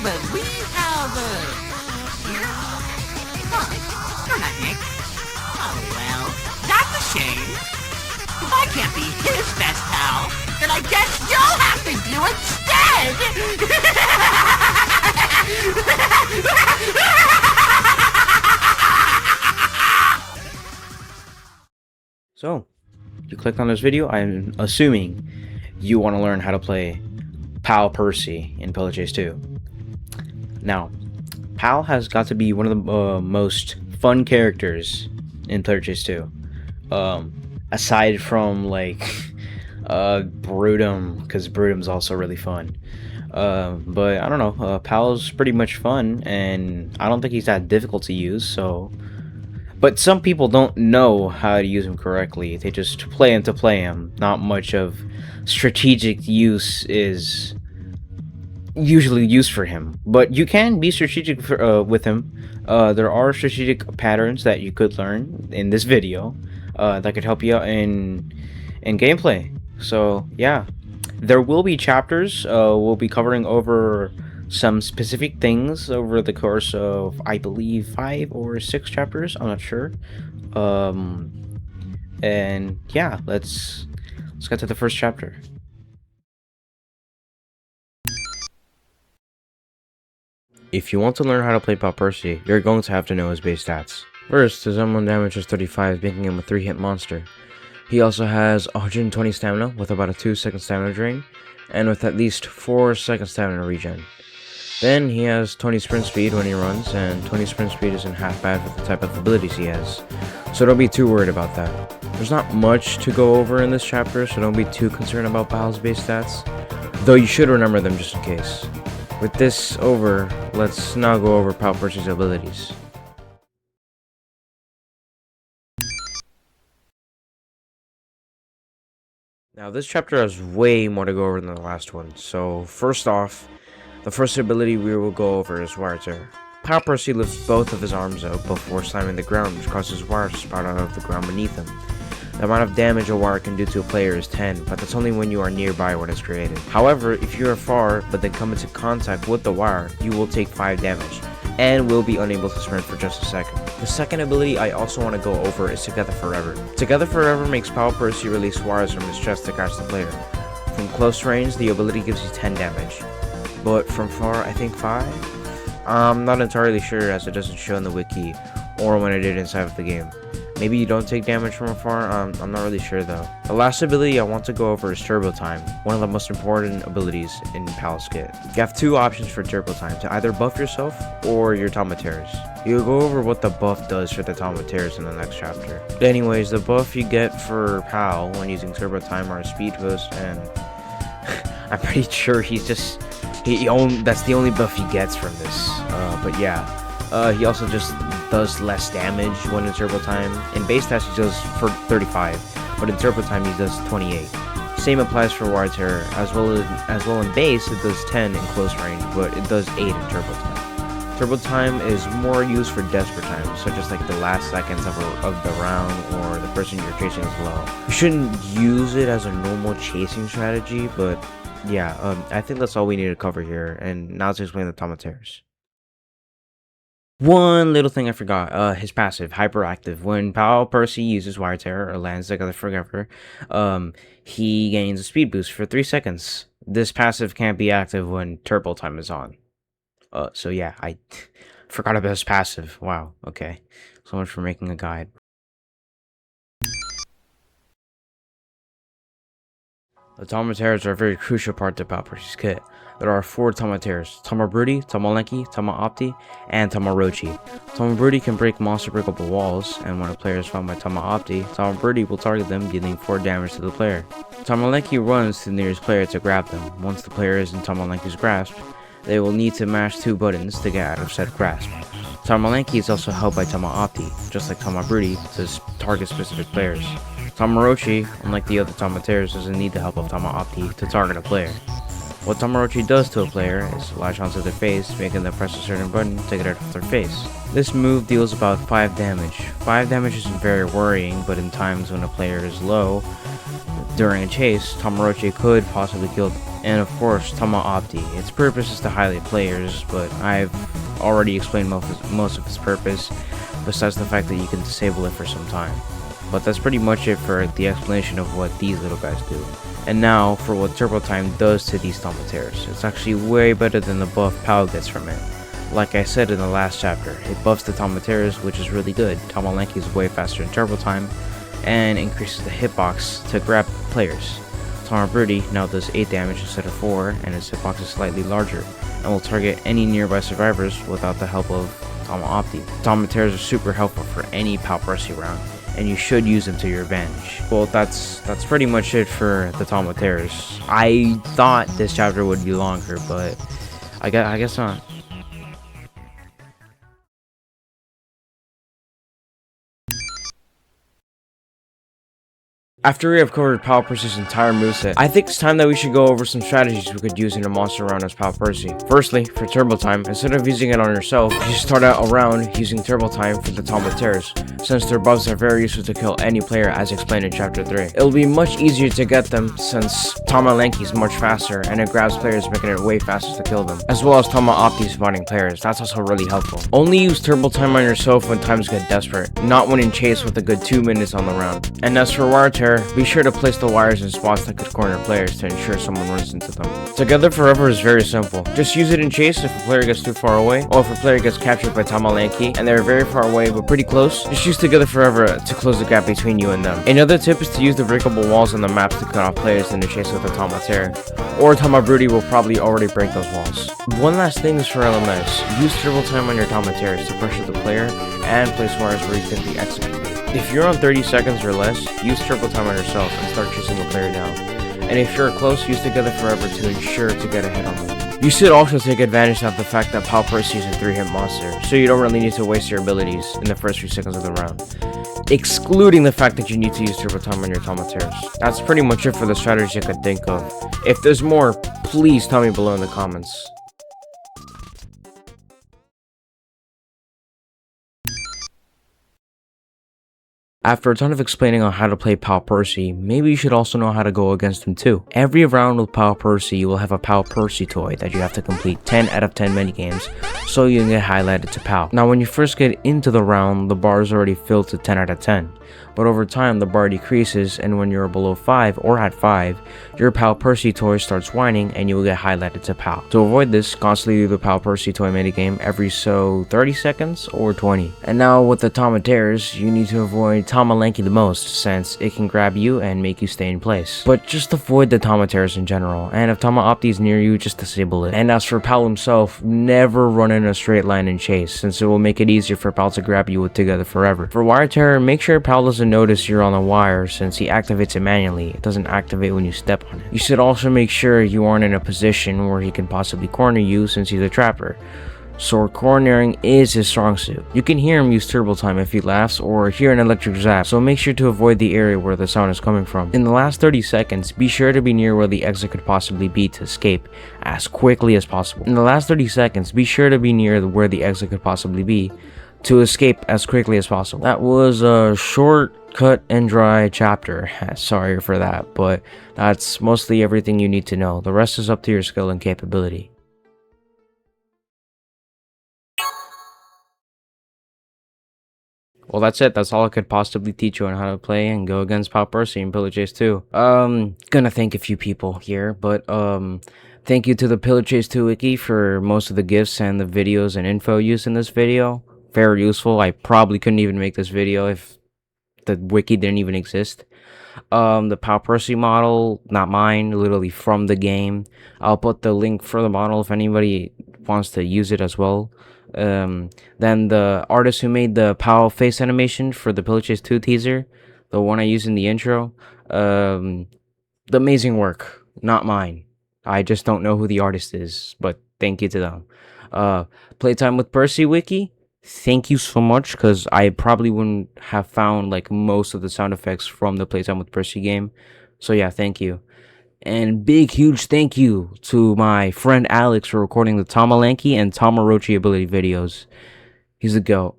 but we have, here? Huh, you're not Nick. Oh, well, that's a shame. If I can't be his best pal, then I guess you'll have to do instead! So, you clicked on this video, I'm assuming you want to learn how to play Pal Percy in Playtime 2. Now, Pal has got to be one of the most fun characters in Playtime 2. Aside from, like, Brutum, because Brutum's also really fun. But I don't know, Pal's pretty much fun, and I don't think he's that difficult to use, so... But some people don't know how to use him correctly. They just play him to play him. Not much of strategic use is usually used for him. But you can be strategic with him. There are strategic patterns that you could learn in this video that could help you out in gameplay. So yeah, there will be chapters. We'll be covering over some specific things over the course of, I believe, 5 or 6 chapters. I'm not sure. And yeah, let's get to the first chapter. If you want to learn how to play Pal Percy, you're going to have to know his base stats. First, his M1 damage is 35, making him a 3-hit monster. He also has 120 stamina with about a 2-second stamina drain, and with at least 4-second stamina regen. Then he has 20 sprint speed when he runs, and 20 sprint speed isn't half bad for the type of abilities he has, so don't be too worried about that. There's not much to go over in this chapter, so don't be too concerned about Pal's base stats, though you should remember them just in case. With this over, let's now go over Pal Percy's abilities. Now this chapter has way more to go over than the last one, so first off, the first ability we will go over is Wire Terror. Pal Percy lifts both of his arms out before slamming the ground, which causes wires to sprout out of the ground beneath him. The amount of damage a wire can do to a player is 10, but that's only when you are nearby when it's created. However, if you are far, but then come into contact with the wire, you will take 5 damage, and will be unable to sprint for just a second. The second ability I also want to go over is Together Forever. Together Forever makes Pal Percy release wires from his chest to catch the player. From close range, the ability gives you 10 damage. But from far, I think 5? I'm not entirely sure, as it doesn't show in the wiki or when I did inside of the game. Maybe you don't take damage from afar, I'm not really sure though. The last ability I want to go over is Turbo Time, one of the most important abilities in Pal's kit. You have 2 options for Turbo Time, to either buff yourself or your TamaTerrorz. You'll go over what the buff does for the TamaTerrorz in the next chapter. Anyways, the buff you get for Pal when using Turbo Time are Speed Boost, and I'm pretty sure that's the only buff he gets from this. But yeah, he also just does less damage when in Turbo Time. In base stats he does for 35, but in Turbo Time he does 28. Same applies for Wire Terror, as well in base it does 10 in close range, but it does 8 in Turbo Time. Turbo Time is more used for desperate times, such as like the last seconds of the round, or the person you're chasing is low. You shouldn't use it as a normal chasing strategy, but yeah, I think that's all we need to cover here, and now to explain the TamaTerrorz. One little thing I forgot, his passive, Hyperactive. When Pal Percy uses Wire Terror or lands Together Forever, he gains a speed boost for 3 seconds. This passive can't be active when Turbo Time is on. So yeah, I forgot about his passive. Wow, okay. So much for making a guide. The TamaTerrorz are a very crucial part to Pal Percy's kit. There are 4 TamaTerrorz: TamaBroody, TamaLenki, TamaOpti, and TamaRochi. TamaBroody can break monster breakable walls, and when a player is found by TamaOpti, TamaBroody will target them, dealing 4 damage to the player. TamaLenki runs to the nearest player to grab them. Once the player is in TamaLenki's grasp, they will need to mash 2 buttons to get out of said grasp. TamaLenki is also held by TamaOpti, just like TamaBroody, to target specific players. TamaRochi, unlike the other TamaTerrorz, doesn't need the help of TamaOpti to target a player. What TamaRochi does to a player is latch onto their face, making them press a certain button to get it off their face. This move deals about 5 damage. 5 damage isn't very worrying, but in times when a player is low, During a chase, TamaTerrorz could possibly kill them. And of course, TamaOpti. Its purpose is to highlight players, but I've already explained most of its purpose, besides the fact that you can disable it for some time. But that's pretty much it for the explanation of what these little guys do. And now for what Turbo Time does to these TamaTerrorz. It's actually way better than the buff Pal gets from it. Like I said in the last chapter, it buffs the TamaTerrorz, which is really good. TamaLanky is way faster in Turbo Time, and increases the hitbox to grab players. TamaBroody now does 8 damage instead of 4, and its hitbox is slightly larger, and will target any nearby survivors without the help of TamaOpti. TamaTerrorz are super helpful for any Pal Percy round, and you should use them to your advantage. Well, that's pretty much it for the TamaTerrorz. I thought this chapter would be longer, but I guess not. After we have covered Pal Percy's entire moveset, I think it's time that we should go over some strategies we could use in a monster round as Pal Percy. Firstly, for Turbo Time, instead of using it on yourself, you should start out a round using Turbo Time for the TamaTerrorz, since their buffs are very useful to kill any player as explained in Chapter 3. It'll be much easier to get them since TamaLanky is much faster and it grabs players, making it way faster to kill them, as well as TamaOpti spawning players. That's also really helpful. Only use Turbo Time on yourself when times get desperate, not when in chase with a good 2 minutes on the round. And as for Wire Terror, be sure to place the wires in spots that could corner players to ensure someone runs into them. Together Forever is very simple. Just use it in chase if a player gets too far away, or if a player gets captured by TamaLanky and they're very far away but pretty close, just use Together Forever to close the gap between you and them. Another tip is to use the breakable walls on the map to cut off players in the chase with a TamaTerrorz, or TamaBroody will probably already break those walls. One last thing is for LMS. Use Turbo Time on your TamaTerrorz to pressure the player and place wires where you think the exit can be. If you're on 30 seconds or less, use Turbo Time on yourself and start chasing the player down. And if you're close, use Together Forever to ensure to get ahead on them. You should also take advantage of the fact that Pal Percy is a 3-hit monster, so you don't really need to waste your abilities in the first few seconds of the round, excluding the fact that you need to use Turbo Time on your TamaTerrorz. That's pretty much it for the strategies I could think of. If there's more, please tell me below in the comments. After a ton of explaining on how to play Pal Percy, maybe you should also know how to go against him too. Every round with Pal Percy, you will have a Pal Percy toy that you have to complete 10 out of 10 minigames so you can get highlighted to Pal. Now when you first get into the round, the bar is already filled to 10 out of 10. But over time, the bar decreases, and when you're below 5 or at 5, your Pal Percy toy starts whining and you will get highlighted to Pal. To avoid this, constantly do the Pal Percy toy minigame every 30 seconds or 20. And now with the TamaTerrorz, you need to avoid TamaLanky the most, since it can grab you and make you stay in place. But just avoid the TamaTerrorz in general, and if TamaOpti is near you, just disable it. And as for Pal himself, never run in a straight line and chase, since it will make it easier for Pal to grab you with Together Forever. For Wire Terror, make sure Pal doesn't notice you're on the wire, since he activates it manually. It doesn't activate when you step on it. You should also make sure you aren't in a position where he can possibly corner you, since he's a trapper. So cornering is his strong suit. You can hear him use Turbo Time if he laughs, or hear an electric zap, so make sure to avoid the area where the sound is coming from. In the last 30 seconds, be sure to be near where the exit could possibly be to escape as quickly as possible. In the last 30 seconds, be sure to be near where the exit could possibly be to escape as quickly as possible. That was a short, cut and dry chapter. Sorry for that, but that's mostly everything you need to know. The rest is up to your skill and capability. Well, that's it. That's all I could possibly teach you on how to play and go against Pal Percy and Pillage 2. Gonna thank a few people here, but thank you to the Pillage 2 Wiki for most of the gifts and the videos and info used in this video. Very useful. I probably couldn't even make this video if the wiki didn't even exist. The Pal Percy model, not mine, literally from the game. I'll put the link for the model if anybody wants to use it as well. Then the artist who made the Pal face animation for the Pillage 2 teaser, the one I used in the intro, the amazing work, not mine. I just don't know who the artist is, but thank you to them. Playtime with Percy Wiki, thank you so much, because I probably wouldn't have found like most of the sound effects from the Playtime with Percy game. So yeah, thank you. And big, huge thank you to my friend Alex for recording the TamaLanky and TamaTerrorz ability videos. He's a goat.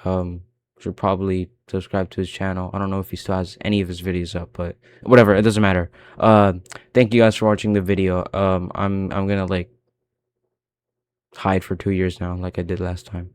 Should probably subscribe to his channel. I don't know if he still has any of his videos up, but whatever, it doesn't matter. Thank you guys for watching the video. I'm gonna like hide for 2 years now, like I did last time.